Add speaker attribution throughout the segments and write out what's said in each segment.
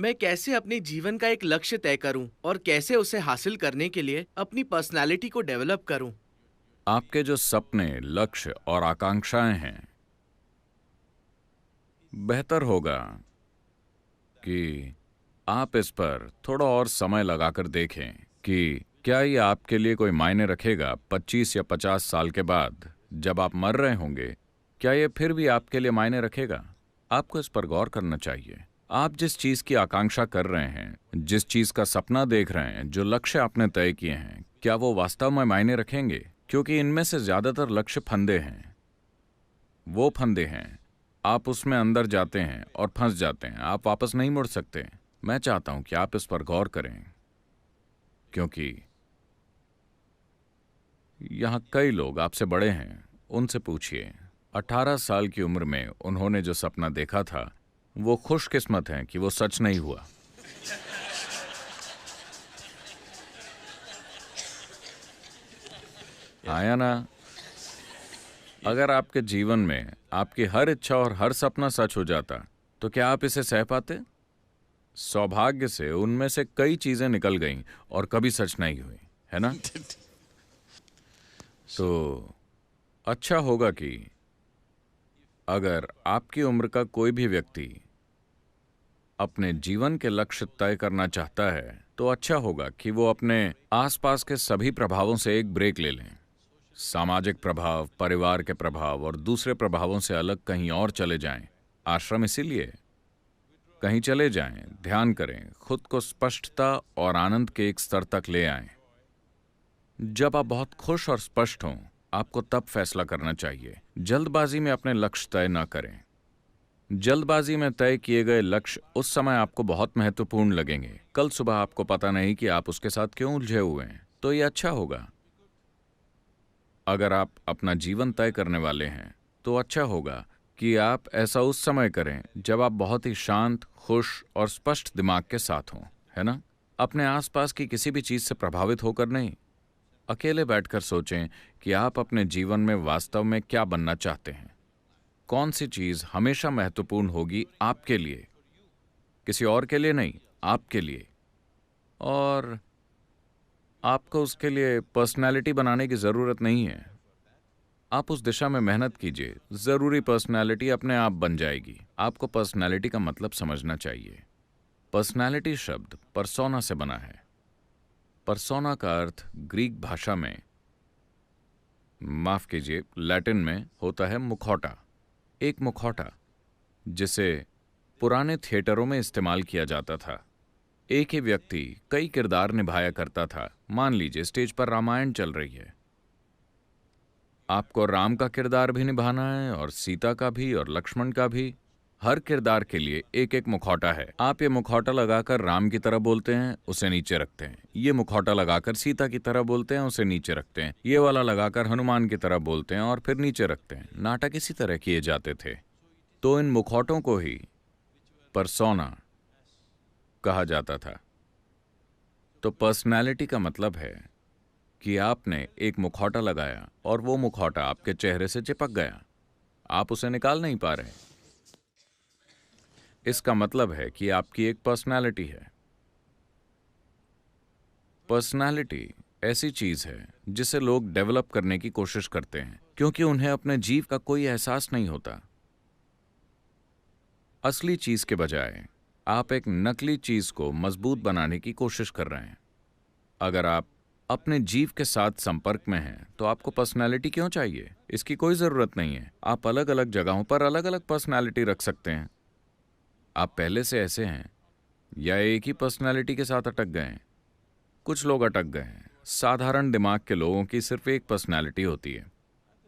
Speaker 1: मैं कैसे अपने जीवन का एक लक्ष्य तय करूं और कैसे उसे हासिल करने के लिए अपनी पर्सनालिटी को डेवलप करूं।
Speaker 2: आपके जो सपने, लक्ष्य और आकांक्षाएं हैं, बेहतर होगा कि आप इस पर थोड़ा और समय लगाकर देखें कि क्या ये आपके लिए कोई मायने रखेगा 25 या 50 साल के बाद जब आप मर रहे होंगे। क्या ये फिर भी आपके लिए मायने रखेगा? आपको इस पर गौर करना चाहिए। आप जिस चीज की आकांक्षा कर रहे हैं, जिस चीज का सपना देख रहे हैं, जो लक्ष्य आपने तय किए हैं, क्या वो वास्तव में मायने रखेंगे? क्योंकि इनमें से ज्यादातर लक्ष्य फंदे हैं। वो फंदे हैं, आप उसमें अंदर जाते हैं और फंस जाते हैं, आप वापस नहीं मुड़ सकते। मैं चाहता हूं कि आप इस पर गौर करें, क्योंकि यहां कई लोग आपसे बड़े हैं। उनसे पूछिए, 18 साल की उम्र में उन्होंने जो सपना देखा था, वो खुशकिस्मत हैं कि वो सच नहीं हुआ। आया ना? अगर आपके जीवन में आपकी हर इच्छा और हर सपना सच हो जाता, तो क्या आप इसे सह पाते? सौभाग्य से उनमें से कई चीजें निकल गईं और कभी सच नहीं हुई, है ना? तो अच्छा होगा कि अगर आपकी उम्र का कोई भी व्यक्ति अपने जीवन के लक्ष्य तय करना चाहता है, तो अच्छा होगा कि वो अपने आसपास के सभी प्रभावों से एक ब्रेक ले लें। सामाजिक प्रभाव, परिवार के प्रभाव और दूसरे प्रभावों से अलग कहीं और चले जाएं। आश्रम इसीलिए। कहीं चले जाएं, ध्यान करें, खुद को स्पष्टता और आनंद के एक स्तर तक ले आएं। जब आप बहुत खुश और स्पष्ट हों, आपको तब फैसला करना चाहिए। जल्दबाजी में अपने लक्ष्य तय न करें। जल्दबाजी में तय किए गए लक्ष्य उस समय आपको बहुत महत्वपूर्ण लगेंगे। कल सुबह आपको पता नहीं कि आप उसके साथ क्यों उलझे हुए हैं। तो ये अच्छा होगा। अगर आप अपना जीवन तय करने वाले हैं, तो अच्छा होगा कि आप ऐसा उस समय करें जब आप बहुत ही शांत, खुश और स्पष्ट दिमाग के साथ हों, है ना? अपने आसपास की किसी भी चीज से प्रभावित होकर नहीं। अकेले बैठकर सोचें कि आप अपने जीवन में वास्तव में क्या बनना चाहते हैं। कौन सी चीज हमेशा महत्वपूर्ण होगी आपके लिए, किसी और के लिए नहीं, आपके लिए। और आपको उसके लिए पर्सनैलिटी बनाने की जरूरत नहीं है। आप उस दिशा में मेहनत कीजिए, जरूरी पर्सनैलिटी अपने आप बन जाएगी। आपको पर्सनैलिटी का मतलब समझना चाहिए। पर्सनैलिटी शब्द परसोना से बना है। परसोना का अर्थ ग्रीक भाषा में, माफ कीजिए, लैटिन में होता है मुखौटा। एक मुखौटा जिसे पुराने थिएटरों में इस्तेमाल किया जाता था। एक ही व्यक्ति कई किरदार निभाया करता था। मान लीजिए स्टेज पर रामायण चल रही है। आपको राम का किरदार भी निभाना है और सीता का भी और लक्ष्मण का भी। हर किरदार के लिए एक एक मुखौटा है। आप ये मुखौटा लगाकर राम की तरह बोलते हैं, उसे नीचे रखते हैं। ये मुखौटा लगाकर सीता की तरह बोलते हैं, उसे नीचे रखते हैं। ये वाला लगाकर हनुमान की तरह बोलते हैं और फिर नीचे रखते हैं। नाटक इसी तरह किए जाते थे। तो इन मुखौटों को ही परसोना कहा जाता था। तो पर्सनैलिटी का मतलब है कि आपने एक मुखौटा लगाया और वो मुखौटा आपके चेहरे से चिपक गया। आप उसे निकाल नहीं पा रहे। इसका मतलब है कि आपकी एक पर्सनैलिटी है। पर्सनैलिटी ऐसी चीज है जिसे लोग डेवलप करने की कोशिश करते हैं, क्योंकि उन्हें अपने जीव का कोई एहसास नहीं होता। असली चीज के बजाय आप एक नकली चीज को मजबूत बनाने की कोशिश कर रहे हैं। अगर आप अपने जीव के साथ संपर्क में हैं, तो आपको पर्सनैलिटी क्यों चाहिए? इसकी कोई जरूरत नहीं है। आप अलग अलग जगहों पर अलग अलग पर्सनैलिटी रख सकते हैं। आप पहले से ऐसे हैं या एक ही पर्सनैलिटी के साथ अटक गए हैं? कुछ लोग अटक गए हैं। साधारण दिमाग के लोगों की सिर्फ एक पर्सनैलिटी होती है।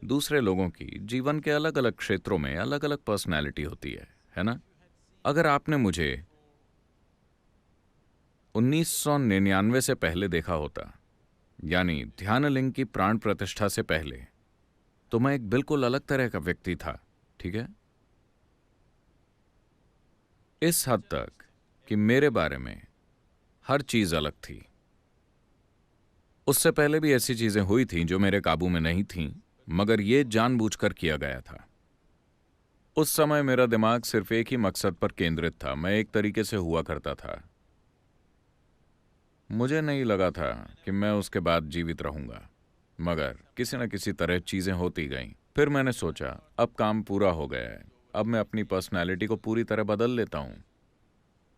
Speaker 2: दूसरे लोगों की जीवन के अलग अलग क्षेत्रों में अलग अलग पर्सनैलिटी होती है ना? अगर आपने मुझे 1999 से पहले देखा होता, यानी ध्यानलिंग की प्राण प्रतिष्ठा से पहले, तो मैं एक बिल्कुल अलग तरह का व्यक्ति था। ठीक है? इस हद तक कि मेरे बारे में हर चीज अलग थी। उससे पहले भी ऐसी चीजें हुई थीं जो मेरे काबू में नहीं थीं, मगर ये जानबूझकर किया गया था। उस समय मेरा दिमाग सिर्फ एक ही मकसद पर केंद्रित था। मैं एक तरीके से हुआ करता था। मुझे नहीं लगा था कि मैं उसके बाद जीवित रहूंगा, मगर किसी न किसी तरह चीजें होती गईं। फिर मैंने सोचा अब काम पूरा हो गया है, अब मैं अपनी पर्सनैलिटी को पूरी तरह बदल लेता हूं।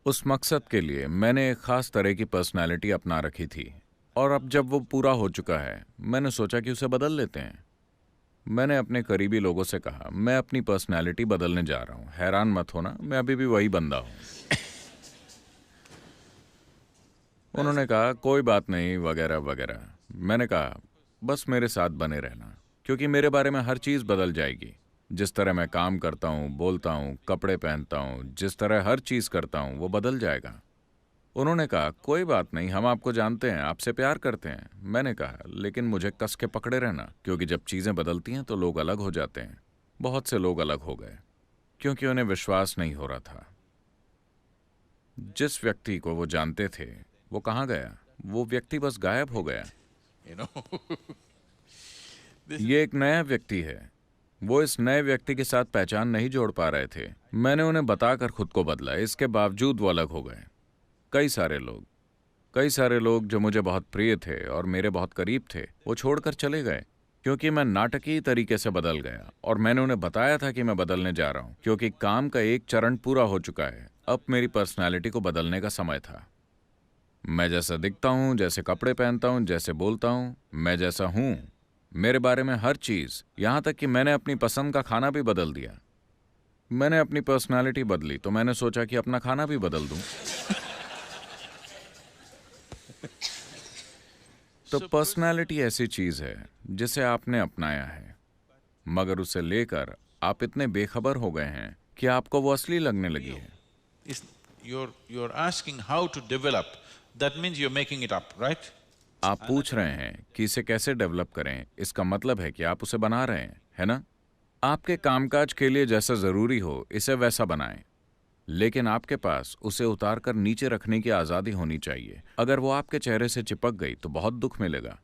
Speaker 2: उस मकसद के लिए मैंने एक खास तरह की पर्सनैलिटी अपना रखी थी, और अब जब वो पूरा हो चुका है मैंने सोचा कि उसे बदल लेते हैं। मैंने अपने करीबी लोगों से कहा मैं अपनी पर्सनैलिटी बदलने जा रहा हूं, हैरान मत होना, मैं अभी भी वही बंदा हूं। उन्होंने कहा कोई बात नहीं वगैरह वगैरह। मैंने कहा बस मेरे साथ बने रहना, क्योंकि मेरे बारे में हर चीज़ बदल जाएगी। जिस तरह मैं काम करता हूँ, बोलता हूँ, कपड़े पहनता हूँ, जिस तरह हर चीज़ करता हूँ वो बदल जाएगा। उन्होंने कहा कोई बात नहीं, हम आपको जानते हैं, आपसे प्यार करते हैं। मैंने कहा लेकिन मुझे कस के पकड़े रहना, क्योंकि जब चीज़ें बदलती हैं तो लोग अलग हो जाते हैं। बहुत से लोग अलग हो गए क्योंकि उन्हें विश्वास नहीं हो रहा था। जिस व्यक्ति को वो जानते थे वो कहाँ गया? वो व्यक्ति बस गायब हो गया।
Speaker 3: You know,
Speaker 2: ये एक नया व्यक्ति है। वो इस नए व्यक्ति के साथ पहचान नहीं जोड़ पा रहे थे। मैंने उन्हें बताकर खुद को बदला, इसके बावजूद वो अलग हो गए। कई सारे लोग जो मुझे बहुत प्रिय थे और मेरे बहुत करीब थे, वो छोड़कर चले गए क्योंकि मैं नाटकीय तरीके से बदल गया। और मैंने उन्हें बताया था कि मैं बदलने जा रहा हूं, क्योंकि काम का एक चरण पूरा हो चुका है। अब मेरी पर्सनैलिटी को बदलने का समय था। मैं जैसा दिखता हूं, जैसे कपड़े पहनता हूं, जैसे बोलता हूं, मैं जैसा हूं, मेरे बारे में हर चीज, यहां तक कि मैंने अपनी पसंद का खाना भी बदल दिया। मैंने अपनी पर्सनालिटी बदली तो मैंने सोचा कि अपना खाना भी बदल दूं। तो पर्सनालिटी ऐसी चीज है जिसे आपने अपनाया है, मगर उसे लेकर आप इतने बेखबर हो गए हैं कि आपको वो असली लगने लगी है।
Speaker 3: it's, you're asking how to develop, that means you're making it up, right?
Speaker 2: आप पूछ रहे हैं कि इसे कैसे डेवलप करें, इसका मतलब है कि आप उसे बना रहे हैं, है ना? आपके कामकाज के लिए जैसा जरूरी हो इसे वैसा बनाएं, लेकिन आपके पास उसे उतार कर नीचे रखने की आजादी होनी चाहिए। अगर वो आपके चेहरे से चिपक गई तो बहुत दुख मिलेगा,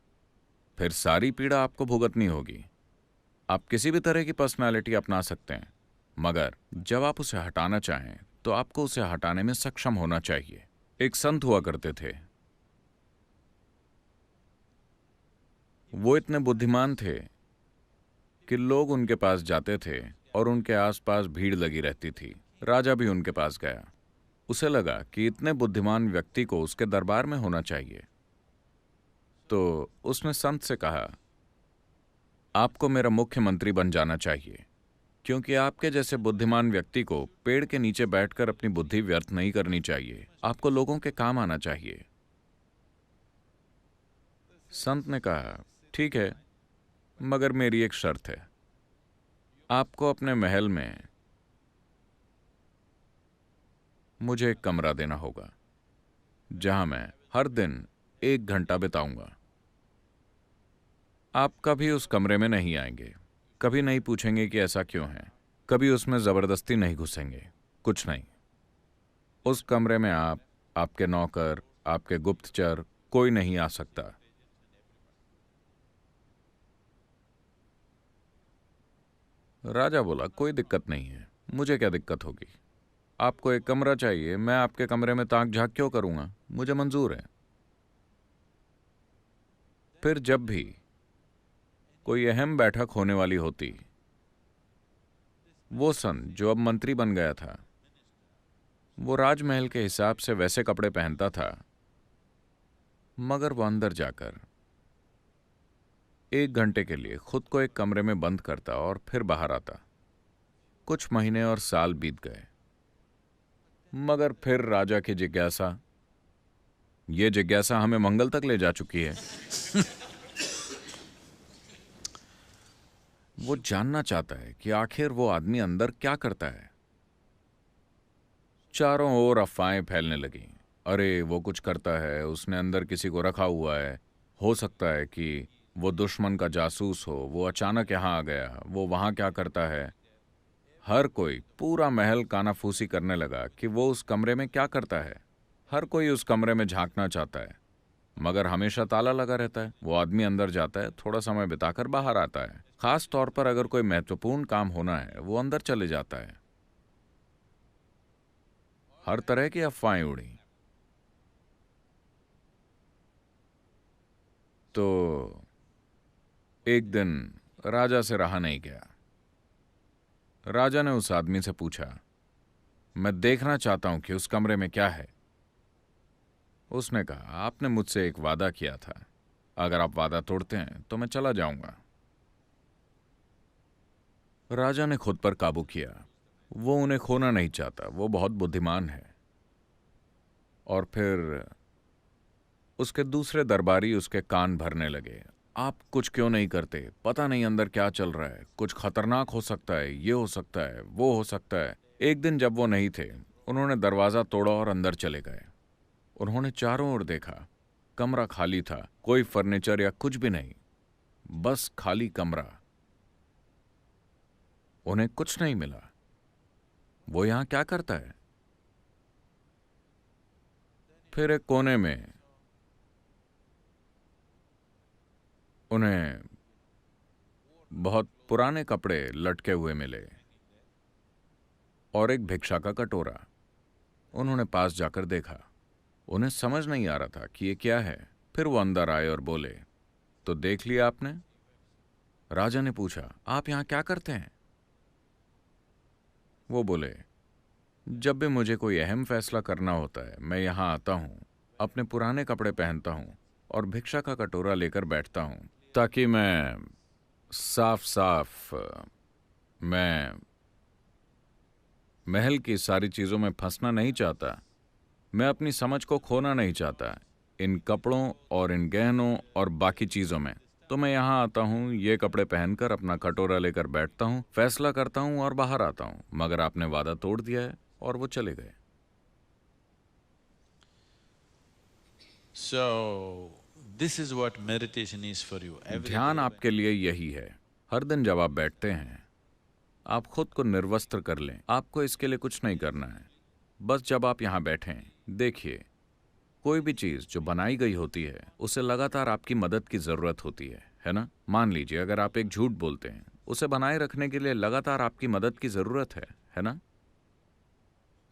Speaker 2: फिर सारी पीड़ा आपको भुगतनी होगी। आप किसी भी तरह की पर्सनालिटी अपना सकते हैं, मगर जब आप उसे हटाना चाहें तो आपको उसे हटाने में सक्षम होना चाहिए। एक संत हुआ करते थे, वो इतने बुद्धिमान थे कि लोग उनके पास जाते थे और उनके आसपास भीड़ लगी रहती थी। राजा भी उनके पास गया। उसे लगा कि इतने बुद्धिमान व्यक्ति को उसके दरबार में होना चाहिए। तो उसने संत से कहा आपको मेरा मुख्यमंत्री बन जाना चाहिए, क्योंकि आपके जैसे बुद्धिमान व्यक्ति को पेड़ के नीचे बैठकर अपनी बुद्धि व्यर्थ नहीं करनी चाहिए, आपको लोगों के काम आना चाहिए। संत ने कहा ठीक है, मगर मेरी एक शर्त है, आपको अपने महल में मुझे एक कमरा देना होगा जहां मैं हर दिन 1 घंटा बिताऊंगा। आप कभी उस कमरे में नहीं आएंगे, कभी नहीं पूछेंगे कि ऐसा क्यों है, कभी उसमें जबरदस्ती नहीं घुसेंगे, कुछ नहीं। उस कमरे में आप, आपके नौकर, आपके गुप्तचर, कोई नहीं आ सकता। राजा बोला कोई दिक्कत नहीं है, मुझे क्या दिक्कत होगी, आपको एक कमरा चाहिए, मैं आपके कमरे में ताक झांक क्यों करूंगा, मुझे मंजूर है। फिर जब भी कोई अहम बैठक होने वाली होती, वो संत जो अब मंत्री बन गया था, वो राजमहल के हिसाब से वैसे कपड़े पहनता था, मगर वो अंदर जाकर 1 घंटे के लिए खुद को एक कमरे में बंद करता और फिर बाहर आता। कुछ महीने और साल बीत गए, मगर फिर राजा की जिज्ञासा, ये जिज्ञासा हमें मंगल तक ले जा चुकी है। वो जानना चाहता है कि आखिर वो आदमी अंदर क्या करता है। चारों ओर अफवाहें फैलने लगी, अरे वो कुछ करता है, उसने अंदर किसी को रखा हुआ है, हो सकता है कि वो दुश्मन का जासूस हो, वो अचानक यहां आ गया, वो वहां क्या करता है। हर कोई, पूरा महल कानाफूसी करने लगा कि वो उस कमरे में क्या करता है। हर कोई उस कमरे में झांकना चाहता है, मगर हमेशा ताला लगा रहता है। वो आदमी अंदर जाता है, थोड़ा समय बिताकर बाहर आता है, खास तौर पर अगर कोई महत्वपूर्ण काम होना है, वो अंदर चले जाता है। हर तरह की अफवाहें उड़ी। तो एक दिन राजा से रहा नहीं गया। राजा ने उस आदमी से पूछा, मैं देखना चाहता हूं कि उस कमरे में क्या है। उसने कहा, आपने मुझसे एक वादा किया था, अगर आप वादा तोड़ते हैं तो मैं चला जाऊंगा। राजा ने खुद पर काबू किया। वो उन्हें खोना नहीं चाहता, वो बहुत बुद्धिमान है। और फिर उसके दूसरे दरबारी उसके कान भरने लगे, आप कुछ क्यों नहीं करते, पता नहीं अंदर क्या चल रहा है, कुछ खतरनाक हो सकता है, ये हो सकता है, वो हो सकता है। एक दिन जब वो नहीं थे, उन्होंने दरवाजा तोड़ा और अंदर चले गए। उन्होंने चारों ओर देखा, कमरा खाली था, कोई फर्नीचर या कुछ भी नहीं, बस खाली कमरा। उन्हें कुछ नहीं मिला। वो यहां क्या करता है? फिर एक कोने में उन्हें बहुत पुराने कपड़े लटके हुए मिले और एक भिक्षा का कटोरा। उन्होंने पास जाकर देखा। उन्हें समझ नहीं आ रहा था कि ये क्या है। फिर वो अंदर आए और बोले, तो देख लिया आपने? राजा ने पूछा, आप यहां क्या करते हैं? वो बोले, जब भी मुझे कोई अहम फैसला करना होता है, मैं यहां आता हूं, अपने पुराने कपड़े पहनता हूं और भिक्षा का कटोरा लेकर बैठता हूं, ताकि मैं साफ साफ मैं महल की सारी चीजों में फंसना नहीं चाहता। मैं अपनी समझ को खोना नहीं चाहता इन कपड़ों और इन गहनों और बाकी चीजों में। तो मैं यहां आता हूं, ये कपड़े पहनकर अपना कटोरा लेकर बैठता हूं, फैसला करता हूं और बाहर आता हूं। मगर आपने वादा तोड़ दिया है। और वो चले गए।
Speaker 3: So, this is what meditation is for you. Every
Speaker 2: ध्यान
Speaker 3: day.
Speaker 2: आपके लिए यही है। हर दिन जब आप बैठते हैं, आप खुद को निर्वस्त्र कर लें। आपको इसके लिए कुछ नहीं करना है। बस जब आप यहां बैठें, देखिए, कोई भी चीज जो बनाई गई होती है, उसे लगातार आपकी मदद की जरूरत होती है ना? मान लीजिए अगर आप एक झूठ बोलते हैं, उसे बनाए रखने के लिए लगातार आपकी मदद की जरूरत है ना?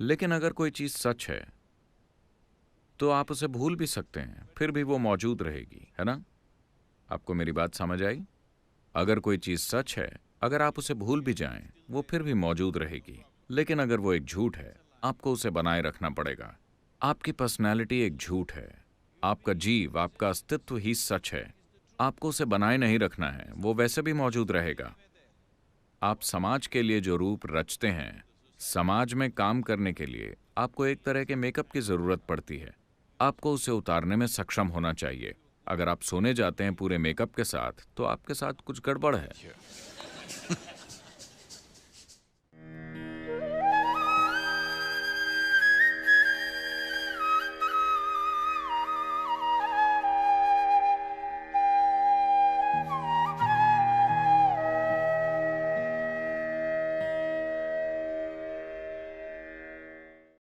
Speaker 2: लेकिन अगर कोई चीज सच है, तो आप उसे भूल भी सकते हैं, फिर भी वो मौजूद रहेगी, है ना? आपको मेरी बात समझ आई? अगर कोई चीज सच है, अगर आप उसे भूल भी जाएं, वो फिर भी मौजूद रहेगी। लेकिन अगर वो एक झूठ है, आपको उसे बनाए रखना पड़ेगा। आपकी पर्सनैलिटी एक झूठ है। आपका जीव, आपका अस्तित्व ही सच है। आपको उसे बनाए नहीं रखना है, वो वैसे भी मौजूद रहेगा। आप समाज के लिए जो रूप रचते हैं, समाज में काम करने के लिए आपको एक तरह के मेकअप की जरूरत पड़ती है। आपको उसे उतारने में सक्षम होना चाहिए। अगर आप सोने जाते हैं पूरे मेकअप के साथ, तो आपके साथ कुछ गड़बड़ है।